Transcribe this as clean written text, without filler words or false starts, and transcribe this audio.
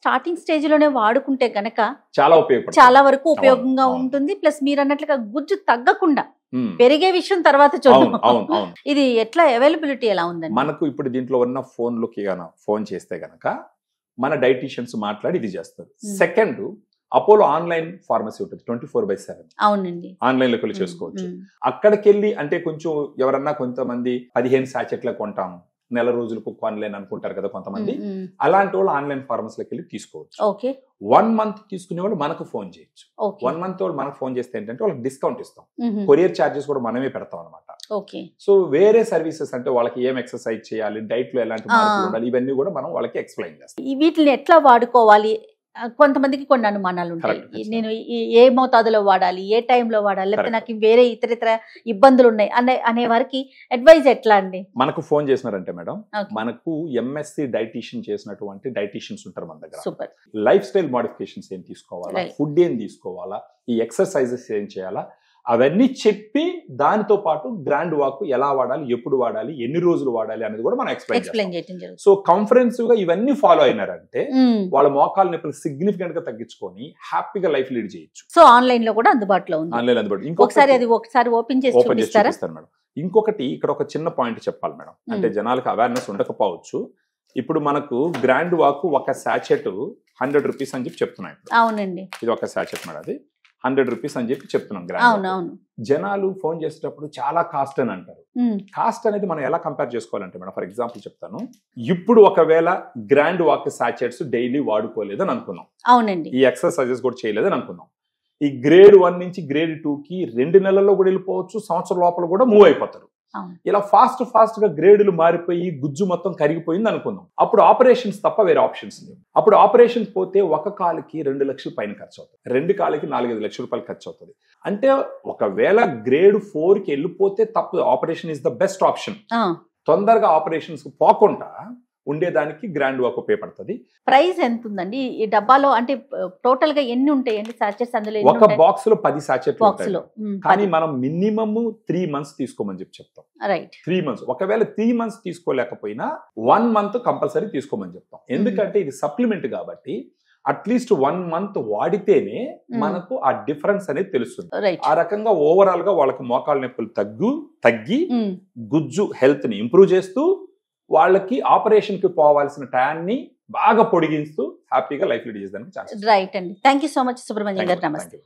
Starting stage లోనే వాడుకుంటే గనక చాలా వరకు ఉపయోగంగా ఉంటుంది. ప్లస్ మీరు అన్నట్లుగా గుజ్జు తగ్గకుండా పెరిగే విషయం తర్వాత చూద్దాం. ఇది ఎట్లా అవైలబిలిటీ ఎలా ఉందండి? మనకు ఇప్పుడు దీంట్లో ఉన్న ఫోన్ చేస్తే గనక మన డైటీషియన్స్ మాట్లాడి ఇది చేస్తారు. సెకండ్, అపోలో ఆన్లైన్ ఫార్మసీ ఉంటుంది 24/7. అవునండి, ఆన్లైన్ లోకి వెళ్ళి చేసుకోవచ్చు. అక్కడికి వెళ్ళి అంటే కొంచెం ఎవరన్నా కొంతమంది 15 సాచెట్ల కొంటాము, నెల రోజులకు కొనలేని అనుకుంటారు కదా కొంతమంది. అలాంటి వాళ్ళు ఆన్లైన్ ఫార్మసీలోకి వెళ్ళి తీసుకోవచ్చు. 1 మంత్ తీసుకునే వాళ్ళు మనకు ఫోన్ చేయొచ్చు. 1 మంత్ వాళ్ళు మనకు ఫోన్ చేస్తే ఏంటంటే వాళ్ళకి డిస్కౌంట్ ఇస్తాం. కొరియర్ ఛార్జెస్ కూడా మనమే పెడతాం అనమాట. సో వేరే సర్వీసెస్ అంటే వాళ్ళకి ఏం ఎక్సర్సైజ్ చేయాలి, డైట్ లో ఎలాంటి మార్పులు ఉండాలి, ఇవన్నీ కూడా మనం వాళ్ళకి ఎక్స్ప్లెయిన్ చేస్తాం. వీటిని ఎట్లా వాడుకోవాలి? కొంతమందికి కొన్ని అనుమానాలు ఉంటాయి. నేను ఏ మోతాదులో వాడాలి, ఏ టైంలో వాడాలి, లేకపోతే నాకు వేరే ఇతర ఇబ్బందులు ఉన్నాయి అనే వారికి అడ్వైజ్ ఎట్లా అండి? మనకు ఫోన్ చేసినారంటే మేడం, మనకు ఎంఎస్సి డైటీషియన్ చేసినటువంటి డైటీషియన్స్ ఉంటారు మన దగ్గర. సూపర్. లైఫ్ స్టైల్ మోడిఫికేషన్స్ ఏం తీసుకోవాలా, ఫుడ్ ఏం తీసుకోవాలా, ఈ ఎక్సర్సైజెస్ ఏం చేయాలా, అవన్నీ చెప్పి దానితో పాటు గ్రాండ్ వాక్ ఎలా వాడాలి, ఎప్పుడు వాడాలి, ఎన్ని రోజులు వాడాలి అనేది కూడా మనం ఎక్స్ప్లెయిన్ చేస్తాం. సో కాన్ఫరెన్సివ్ గా ఇవన్నీ ఫాలో అయినారంటే వాళ్ళ మోకాలు నొప్పులు సిగ్నిఫికెంట్ గా తగ్గించుకొని హ్యాపీగా లైఫ్ లీడ్ చేయొచ్చు. సో ఆన్లైన్ లో కూడా అందుబాటులో ఉంది. ఆన్లైన్ అందుబాటులో. ఒకసారి ఓపెన్ చేసి చూపిస్తాను మేడం. ఇంకొకటి ఇక్కడ ఒక చిన్న పాయింట్ చెప్పాలి మేడం, అంటే జనాలకు అవేర్నెస్ ఉండకపోవచ్చు. ఇప్పుడు మనకు గ్రాండ్ వాక్ ఒక సాచెట్ 100 రూపీస్ అని చెప్పి చెప్తున్నాయి. అవునండి, ఇది ఒక సాచెట్ మేడం, అది 100 రూపీస్ అని చెప్పి చెప్తున్నాం. జనాలు ఫోన్ చేసేటప్పుడు చాలా కాస్ట్ అని అంటారు. కాస్ట్ అనేది మనం ఎలా కంపేర్ చేసుకోవాలంటే మేడం, ఫర్ ఎగ్జాంపుల్ చెప్తాను. ఇప్పుడు ఒకవేళ గ్రాండ్ వాక్ సాచెట్స్ డైలీ వాడుకోలేదని అనుకున్నాం, అవునండి, ఈ ఎక్సర్సైజెస్ కూడా చేయలేదని అనుకున్నాం. ఈ గ్రేడ్ 1 నుంచి గ్రేడ్ 2కి 2 నెలల్లో కూడా వెళ్ళిపోవచ్చు, సంవత్సరం లోపల కూడా మూవ్ అయిపోతారు. ఇలా ఫాస్ట్ గా గ్రేడులు మారిపోయి గుజ్జు మొత్తం కరిగిపోయింది అనుకుందాం. అప్పుడు ఆపరేషన్స్ తప్ప వేరే ఆప్షన్స్ లేవు. అప్పుడు ఆపరేషన్స్ పోతే ఒక కాలుకి 2 లక్షలు పైన ఖర్చు అవుతుంది, 2 కాళ్ళకి 4-5 లక్షల రూపాయలు ఖర్చు అవుతుంది. అంటే ఒకవేళ గ్రేడ్ 4కి వెళ్ళిపోతే తప్పు, operation is the best option. తొందరగా ఆపరేషన్స్ పోకుండా ఉండేదానికి గ్రాండ్ వాక్ ఉపయోగపడుతుంది. ప్రైస్ ఎంత ఉందండి ఈ డబ్బాలో? అంటే టోటల్ గా ఎన్ని ఉంటాయండి సాచెట్స్ అందులో? ఒక బాక్స్ లో 10 సాచెట్లు ఉంటాయి, కానీ మనం మినిమమ్ 3 మంత్స్ తీసుకోమని చెప్తాం. 3 మంత్స్. ఒకవేళ 3 మంత్స్ తీసుకోలేకపోయినా 1 మంత్ కంపల్సరీ తీసుకోమని చెప్తాం. ఎందుకంటే ఇది సప్లిమెంట్ కాబట్టి అట్లీస్ట్ 1 మంత్ వాడితేనే మనకు ఆ డిఫరెన్స్ అనేది తెలుస్తుంది. ఆ రకంగా ఓవరాల్ గా వాళ్ళకి మోకాళ్ళ నొప్పులు తగ్గి గుజ్జు హెల్త్ ని ఇంప్రూవ్ చేస్తూ వాళ్ళకి ఆపరేషన్ కి పోవాల్సిన టైంని బాగా పొడిగిస్తూ హ్యాపీగా లైఫ్ లీడ్ చేసేదానికి ఛాన్స్. రైట్ అండి. Thank you so much Subrahmanyam గారు. నమస్తే.